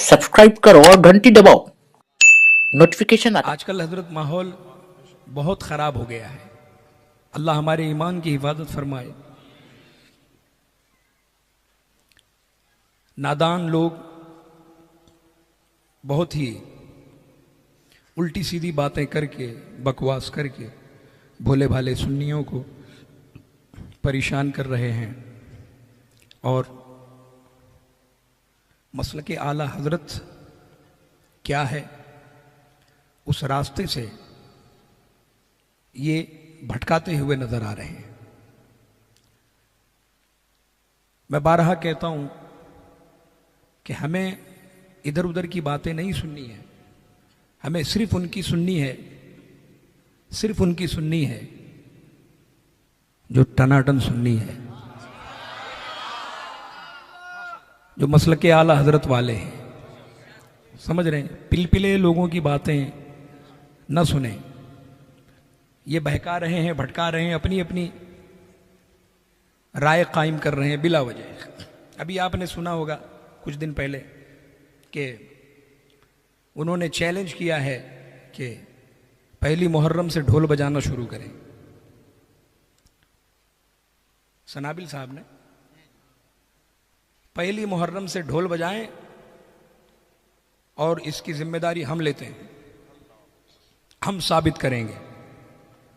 Subscribe करो और घंटी दबाओ नोटिफिकेशन आता। आजकल हजरत माहौल बहुत ख़राब हो गया है। अल्लाह हमारे ईमान की हिफाजत फरमाए। नादान लोग बहुत ही उल्टी सीधी बातें करके, बकवास करके भोले भाले सुन्नियों को परेशान कर रहे हैं और मसलक आला हजरत क्या है उस रास्ते से ये भटकाते हुए नजर आ रहे हैं। मैं बारहा कहता हूं कि हमें इधर उधर की बातें नहीं सुननी है, हमें सिर्फ उनकी सुननी है, सिर्फ उनकी सुननी है जो टनाटन सुननी है, जो मसलक आला हजरत वाले हैं। समझ रहे हैं? पिलपिले लोगों की बातें न सुने। ये बहका रहे हैं, भटका रहे हैं, अपनी अपनी राय कायम कर रहे हैं बिला वजह। अभी आपने सुना होगा कुछ दिन पहले कि उन्होंने चैलेंज किया है कि पहली मुहर्रम से ढोल बजाना शुरू करें। सनाबिल साहब ने पहली मुहर्रम से ढोल बजाएं और इसकी जिम्मेदारी हम लेते हैं, हम साबित करेंगे।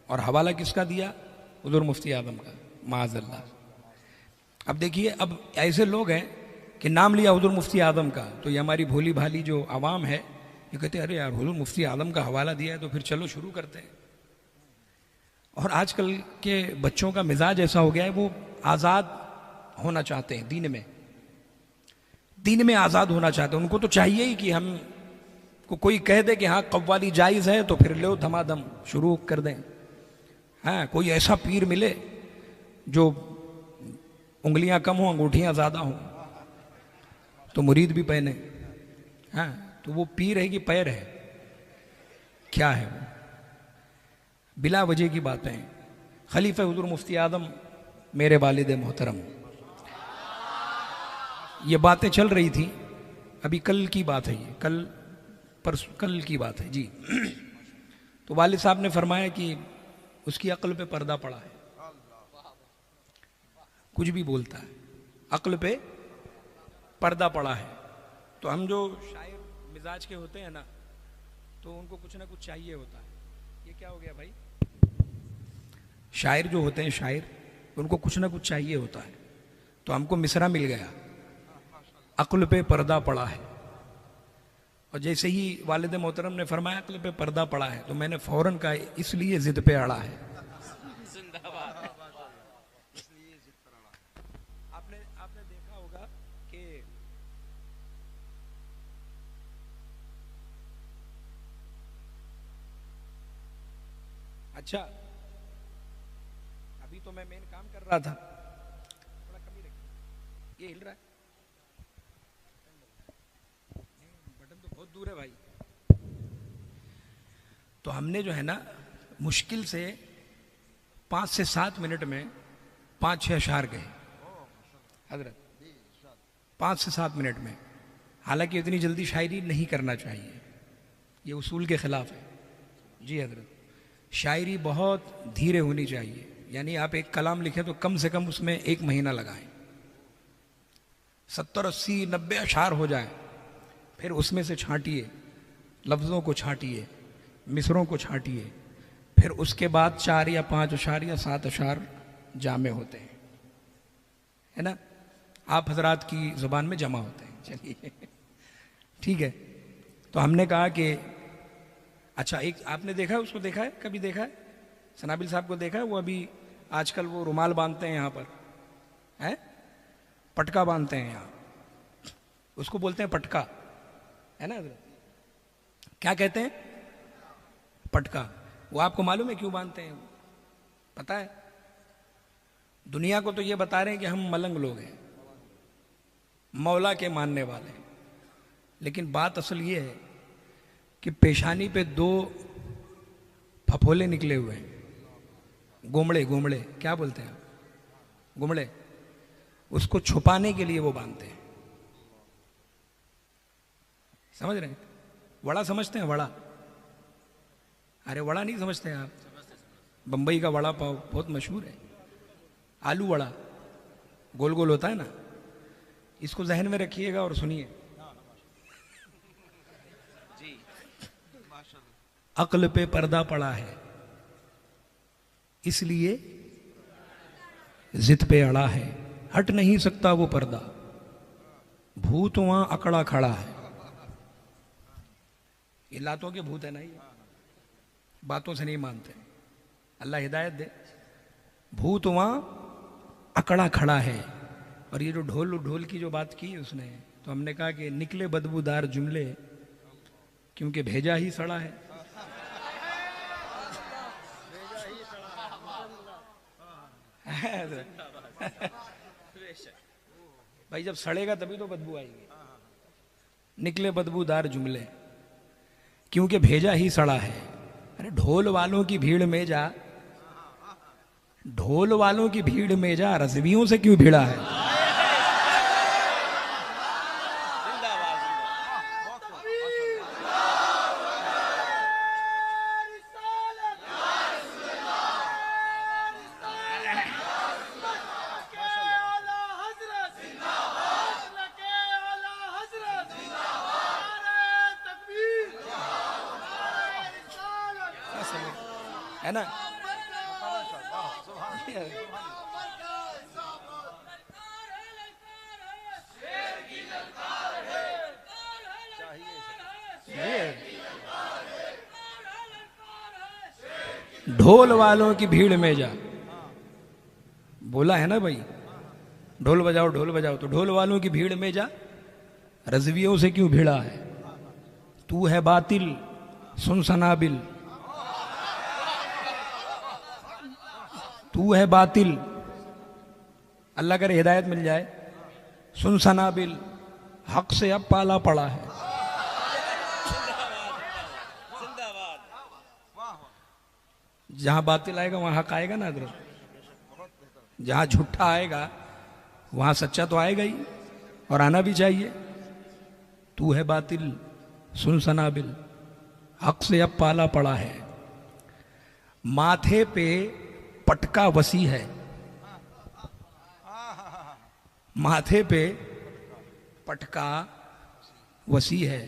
और हवाला किसका दिया? हुजूर मुफ्ती आजम का, माअज़ल्लाह। अब देखिए, अब ऐसे लोग हैं कि नाम लिया हुजूर मुफ्ती आजम का तो ये हमारी भोली भाली जो आवाम है ये कहते हैं अरे यार हुजूर मुफ्ती आजम का हवाला दिया है तो फिर चलो शुरू करते हैं। और आजकल के बच्चों का मिजाज ऐसा हो गया है, वो आज़ाद होना चाहते हैं दीन में आज़ाद होना चाहते हैं। उनको तो चाहिए ही कि हम को कोई कह दे कि हाँ कव्वाली जायज़ है तो फिर लो धमाधम शुरू कर दें। हाँ, कोई ऐसा पीर मिले जो उंगलियां कम हों अंगूठियां ज़्यादा हों तो मुरीद भी पहने। हाँ, तो वो पीर है कि पैर है, क्या है वो? बिला वजह की बातें। खलीफा हुजूर मुफ्ती आदम मेरे वालिद मोहतरम, ये बातें चल रही थी, अभी कल की बात है, ये कल की बात है जी। तो वालिद साहब ने फरमाया कि उसकी अक्ल पे पर्दा पड़ा है, कुछ भी बोलता है, अक्ल पे पर्दा पड़ा है। तो हम जो शायर मिजाज के होते हैं ना, तो उनको कुछ ना कुछ चाहिए होता है। ये क्या हो गया भाई? शायर जो होते हैं, शायर, उनको कुछ ना कुछ चाहिए होता है। तो हमको मिसरा मिल गया, अक्ल पे पर्दा पड़ा है। और जैसे ही वालिद मोहतरम ने फरमाया अक्ल पे पर्दा पड़ा है तो मैंने फौरन कहा इसलिए जिद पे अड़ा है। आपने देखा होगा कि अच्छा, अभी तो मैं मेन काम कर रहा था, थोड़ा कमी रखिए। ये हिल रहा है, बटन तो बहुत दूर है भाई। तो हमने जो है ना मुश्किल से 5 से 7 मिनट में 5-6 अशार गए हजरत, 5 से 7 मिनट में। हालांकि इतनी जल्दी शायरी नहीं करना चाहिए, ये उसूल के खिलाफ है जी हजरत। शायरी बहुत धीरे होनी चाहिए, यानी आप एक कलाम लिखें तो कम से कम उसमें 1 महीना लगाएं, 70, 80, 90 अशार हो जाए, फिर उसमें से छांटिए, लफ्ज़ों को छांटिए, मिसरों को छांटिए, फिर उसके बाद 4 या 5 अशार या 7 अशार जामे होते हैं, है ना? आप हजरात की ज़ुबान में जमा होते हैं। चलिए ठीक है। तो हमने कहा कि अच्छा, एक आपने देखा है, उसको देखा है, कभी देखा है? सनाबिल साहब को देखा है? वो अभी आजकल वो रुमाल बांधते हैं यहाँ पर, है पटका बांधते हैं यहाँ, उसको बोलते हैं पटका, है ना? क्या कहते हैं? पटका। वो आपको मालूम है क्यों बांधते हैं? पता है? दुनिया को तो ये बता रहे हैं कि हम मलंग लोग हैं, मौला के मानने वाले, लेकिन बात असल ये है कि पेशानी पे 2 फफोले निकले हुए हैं, गोमड़े, क्या बोलते हैं गोमड़े, उसको छुपाने के लिए वो बांधते हैं। समझ रहे हैं? वड़ा समझते हैं? वड़ा, अरे वड़ा नहीं समझते हैं आप? बंबई का वड़ा पाव बहुत मशहूर है। आलू वड़ा गोल गोल होता है ना, इसको जहन में रखिएगा और सुनिए। अक्ल पे पर्दा पड़ा है, इसलिए जिद पे अड़ा है, हट नहीं सकता वो पर्दा, भूत वहां अकड़ा खड़ा है। ये लातों के भूत है ना, ये बातों से नहीं मानते। अल्लाह हिदायत दे। भूत वहां अकड़ा खड़ा है। और ये जो ढोल की जो बात की उसने, तो हमने कहा कि निकले बदबूदार जुमले क्योंकि भेजा ही सड़ा है। भाई जब सड़ेगा तभी तो बदबू आएगी। निकले बदबूदार जुमले क्योंकि भेजा ही सड़ा है। अरे ढोल वालों की भीड़ में जा, ढोल वालों की भीड़ में जा, रज़वियों से क्यों भिड़ा है? है ना? ढोल वालों की भीड़ में जा, बोला है ना भाई, ढोल बजाओ, तो ढोल वालों की भीड़ में जा, रज़वियों से क्यों भिड़ा है? तू है बातिल सुन सनाबिल, तू है बातिल, अल्लाह करे हिदायत मिल जाए। सुन सनाबिल, हक से अब पाला पड़ा है। जहां बातिल आएगा वहां हक आएगा ना हजरत, जहां झूठा आएगा वहां सच्चा तो आएगा ही, और आना भी चाहिए। तू है बातिल सुन सनाबिल, हक से अब पाला पड़ा है। माथे पे पटका वसी है, माथे पे पटका वसी है,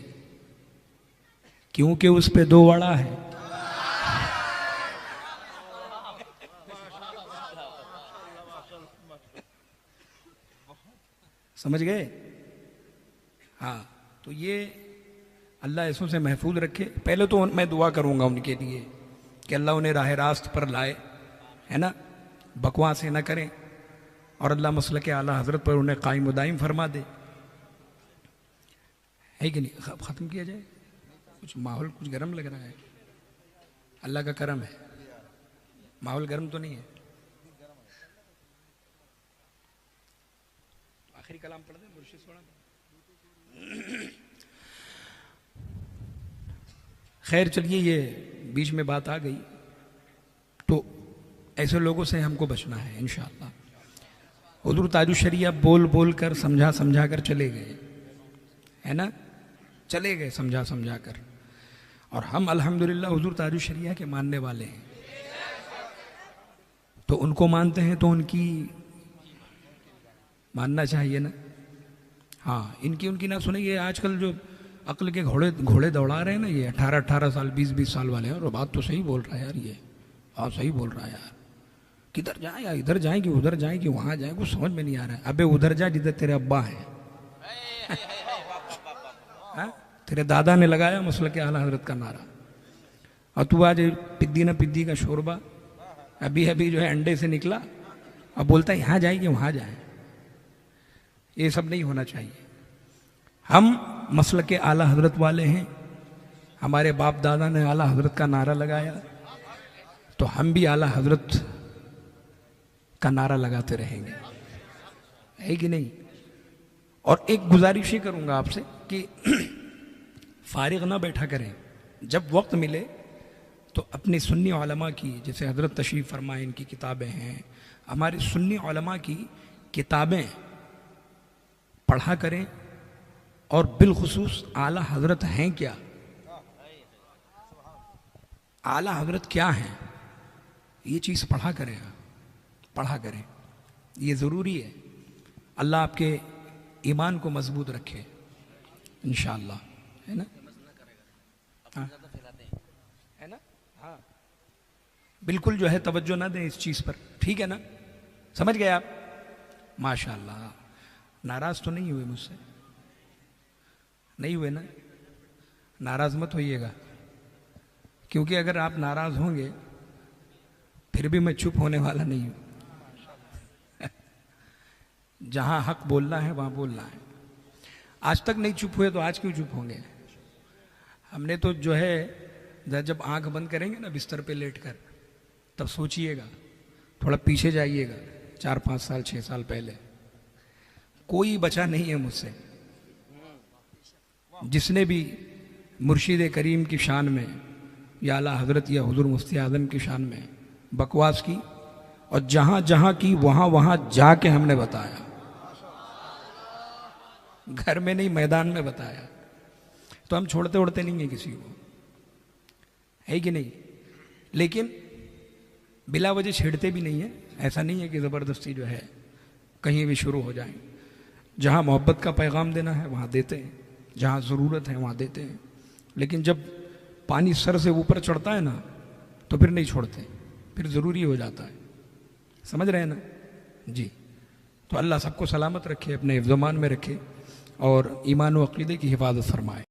क्योंकि उस पे दो वड़ा है। समझ गए? हाँ, तो ये अल्लाह ऐसों से महफूज रखे। पहले तो मैं दुआ करूंगा उनके लिए कि अल्लाह उन्हें राह रास्त पर लाए, है ना, बकवास न करें, और अल्लाह मसलक के आला हजरत पर उन्हें कायम दायम फरमा दे। है कि नहीं? ख़त्म किया जाए, कुछ माहौल कुछ गर्म लग रहा है। अल्लाह का करम है, माहौल गर्म तो नहीं है। आखिरी कलाम पढ़ दें मुर्शिद सोना। खैर चलिए, ये बीच में बात आ गई, तो ऐसे लोगों से हमको बचना है इंशाअल्लाह। हुज़ूर ताजुश्शरिया बोल बोल कर समझा कर चले गए, है ना, चले गए समझा कर, और हम अल्हम्दुलिल्लाह हुज़ूर ताजुश्शरिया के मानने वाले हैं। तो उनको मानते हैं तो उनकी मानना चाहिए ना। हाँ, इनकी उनकी ना सुने। ये आजकल जो अक्ल के घोड़े दौड़ा रहे हैं ना, ये 18-18 साल 20-20 साल वाले हैं, और बात तो सही बोल रहा है यार, ये हाँ सही बोल रहा है यार। किधर जाए यार, इधर जाए कि उधर जाए कि वहां जाए, कुछ समझ में नहीं आ रहा है। अबे उधर जा जिधर तेरे अब्बा हैं। तेरे दादा ने लगाया मसलक के आला हजरत का नारा, और तू आज पिद्दी ना पिद्दी का शोरबा, अभी जो है अंडे से निकला, अब बोलता है यहाँ जाए कि वहां जाए। ये सब नहीं होना चाहिए। हम मसलक के आला हजरत वाले हैं, हमारे बाप दादा ने आला हजरत का नारा लगाया, तो हम भी आला हजरत का नारा लगाते रहेंगे, है कि नहीं? और एक गुजारिश ही करूंगा आपसे कि फारिग ना बैठा करें, जब वक्त मिले तो अपनी सुन्नी उलमा की, जैसे हजरत तशरीफ़ फरमाए, इनकी किताबें हैं, हमारी सुन्नी उलमा की किताबें पढ़ा करें, और बिलखुसूस आला हजरत हैं क्या, आला हजरत क्या हैं, ये चीज़ पढ़ा करें आप, पढ़ा करें, ये ज़रूरी है। अल्लाह आपके ईमान को मजबूत रखे इंशाअल्लाह, है ना। हाँ। है ना। हाँ बिल्कुल जो है तवज्जो ना दें इस चीज़ पर, ठीक है ना, समझ गए आप। माशाअल्लाह, नाराज़ तो नहीं हुए मुझसे, नहीं हुए ना, नाराज़ मत होइएगा, क्योंकि अगर आप नाराज़ होंगे फिर भी मैं चुप होने वाला नहीं हूँ। जहाँ हक बोलना है वहाँ बोलना है। आज तक नहीं चुप हुए तो आज क्यों चुप होंगे। हमने तो जो है जब आंख बंद करेंगे ना बिस्तर पे लेटकर, तब सोचिएगा, थोड़ा पीछे जाइएगा 4-5 साल 6 साल पहले, कोई बचा नहीं है मुझसे जिसने भी मुर्शिद करीम की शान में या आला हजरत या हुजूर मुफ्ती आज़म की शान में बकवास की, और जहां जहां की वहां वहां जाके हमने बताया, घर में नहीं मैदान में बताया। तो हम छोड़ते उड़ते नहीं हैं किसी को, है कि नहीं, लेकिन बिला वजह छेड़ते भी नहीं है। ऐसा नहीं है कि ज़बरदस्ती जो है कहीं भी शुरू हो जाए। जहाँ मोहब्बत का पैगाम देना है वहाँ देते हैं, जहाँ ज़रूरत है वहाँ देते हैं, लेकिन जब पानी सर से ऊपर चढ़ता है ना तो फिर नहीं छोड़ते, फिर ज़रूरी हो जाता है। समझ रहे हैं ना जी। तो अल्लाह सबको सलामत रखे, अपने हिफ्ज़-ओ-मान में रखे और ईमान व अक़ीदे की हिफाजत फरमाए।